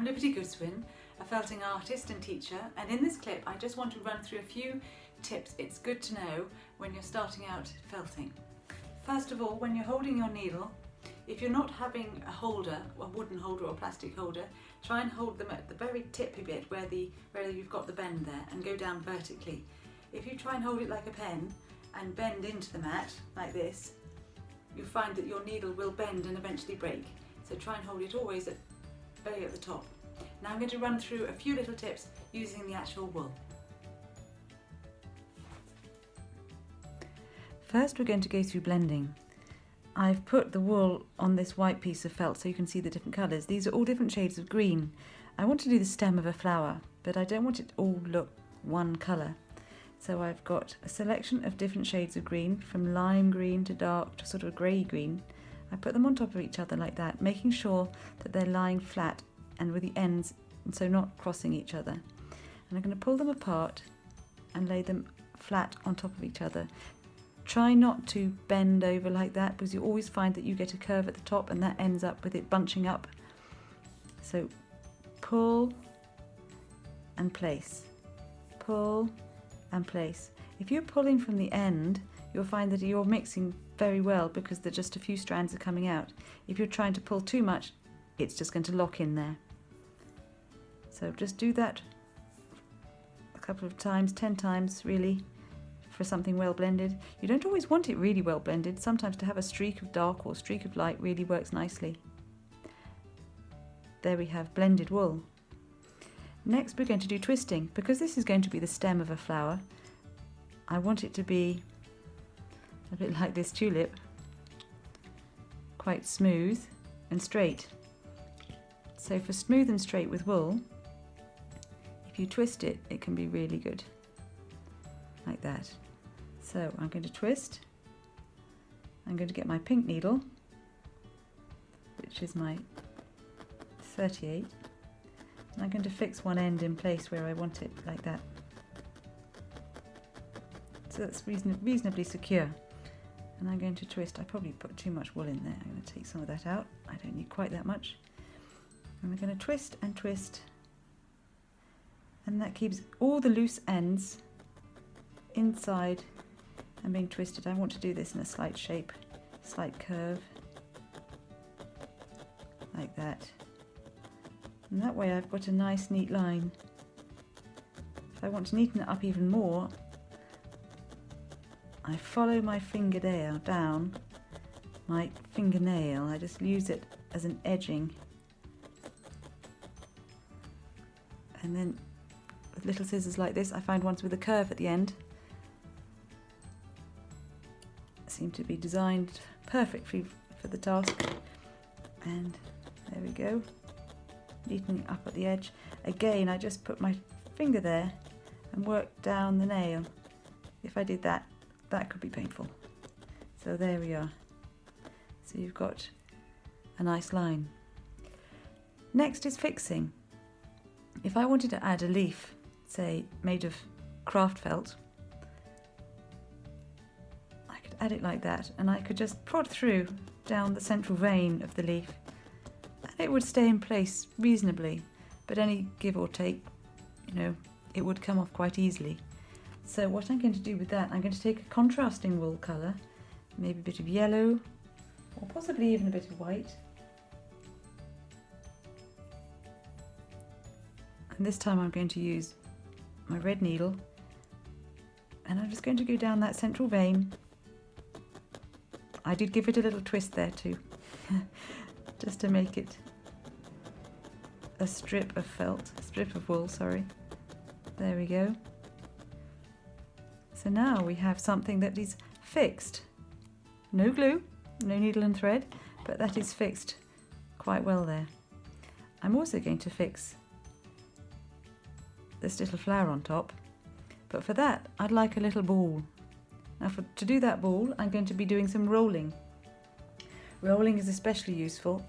I'm Liberty Goodswen, a felting artist and teacher, and in this clip I just want to run through a few tips it's good to know when you're starting out felting. First of all, when you're holding your needle, if you're not having a holder, a wooden holder or a plastic holder, try and hold them at the very tippy bit where you've got the bend there, and go down vertically. If you try and hold it like a pen and bend into the mat like this, you'll find that your needle will bend and eventually break. So try and hold it always very at the top. Now I'm going to run through a few little tips using the actual wool. First we're going to go through blending. I've put the wool on this white piece of felt so you can see the different colours. These are all different shades of green. I want to do the stem of a flower, but I don't want it all look one colour. So I've got a selection of different shades of green, from lime green to dark to sort of grey green. I put them on top of each other like that, making sure that they're lying flat and with the ends, and so not crossing each other. And I'm going to pull them apart and lay them flat on top of each other. Try not to bend over like that, because you always find that you get a curve at the top and that ends up with it bunching up. So pull and place, pull and place. If you're pulling from the end, you'll find that you're mixing very well because there's just a few strands are coming out. If you're trying to pull too much, it's just going to lock in there. So just do that a couple of times, 10 times really, for something well blended. You don't always want it really well blended. Sometimes to have a streak of dark or streak of light really works nicely. There we have blended wool. Next we're going to do twisting. Because this is going to be the stem of a flower, I want it to be a bit like this tulip, quite smooth and straight. So for smooth and straight with wool, if you twist it, it can be really good, like that. So I'm going to twist. I'm going to get my pink needle, which is my 38, and I'm going to fix one end in place where I want it, like that. So that's reasonably secure. And I'm going to twist. I probably put too much wool in there. I'm going to take some of that out. I don't need quite that much. And we're going to twist and twist, and that keeps all the loose ends inside and being twisted. I want to do this in a slight shape, slight curve, like that. And that way I've got a nice neat line. If I want to neaten it up even more, I follow my fingernail down, my fingernail, I just use it as an edging, and then with little scissors like this, I find ones with a curve at the end seem to be designed perfectly for the task. And there we go, neatening up at the edge. Again, I just put my finger there and work down the nail. If I did that, that could be painful. So there we are. So you've got a nice line. Next is fixing. If I wanted to add a leaf, say made of craft felt, I could add it like that, and I could just prod through down the central vein of the leaf, and it would stay in place reasonably, but any give or take, it would come off quite easily. So what I'm going to do with that, I'm going to take a contrasting wool colour, maybe a bit of yellow, or possibly even a bit of white. And this time I'm going to use my red needle, and I'm just going to go down that central vein. I did give it a little twist there too, just to make it a strip of wool, sorry. There we go. So now we have something that is fixed. No glue, no needle and thread, but that is fixed quite well there. I'm also going to fix this little flower on top, but for that I'd like a little ball. Now to do that ball, I'm going to be doing some rolling. Rolling is especially useful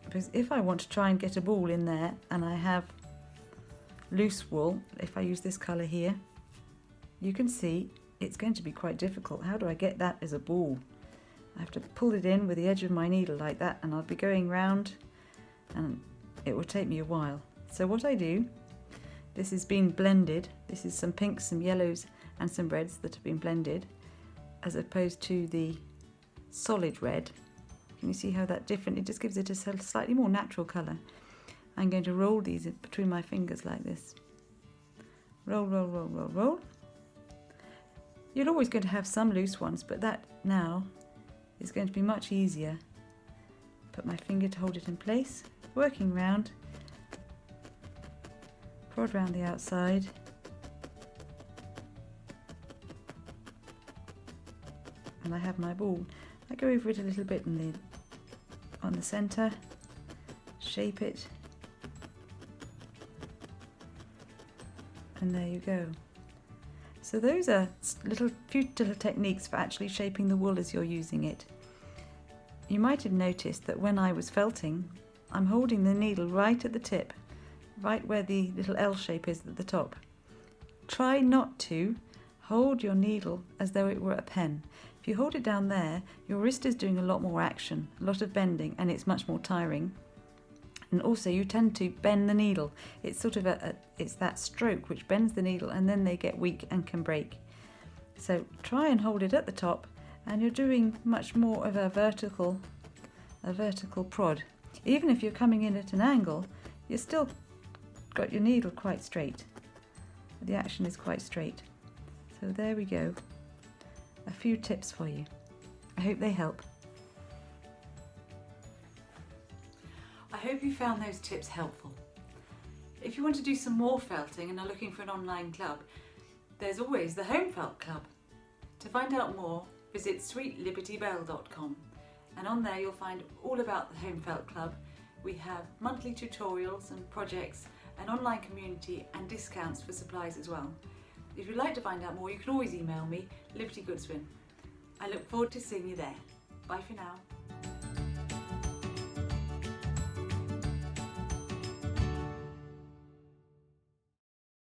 because if I want to try and get a ball in there and I have loose wool, if I use this colour here, you can see it's going to be quite difficult. How do I get that as a ball? I have to pull it in with the edge of my needle like that, and I'll be going round and it will take me a while. So what I do, this has been blended. This is some pinks, some yellows and some reds that have been blended as opposed to the solid red. Can you see how that different? It just gives it a slightly more natural colour. I'm going to roll these between my fingers like this. Roll, roll, roll, roll, roll. You're always going to have some loose ones, but that now is going to be much easier. Put my finger to hold it in place, working round, prod round the outside, and I have my ball. I go over it a little bit on the centre, shape it, and there you go. So those are few little techniques for actually shaping the wool as you're using it. You might have noticed that when I was felting, I'm holding the needle right at the tip, right where the little L shape is at the top. Try not to hold your needle as though it were a pen. If you hold it down there, your wrist is doing a lot more action, a lot of bending, and it's much more tiring. And also you tend to bend the needle. It's sort of it's that stroke which bends the needle, and then they get weak and can break. So try and hold it at the top, and you're doing much more of a vertical prod. Even if you're coming in at an angle, you've still got your needle quite straight. The action is quite straight. So there we go. A few tips for you. I hope they help. I hope you found those tips helpful. If you want to do some more felting and are looking for an online club, there's always the Home Felt Club. To find out more, visit sweetlibertybelle.com, and on there you'll find all about the Home Felt Club. We have monthly tutorials and projects, an online community and discounts for supplies as well. If you'd like to find out more, you can always email me, Liberty Goodswen. I look forward to seeing you there. Bye for now.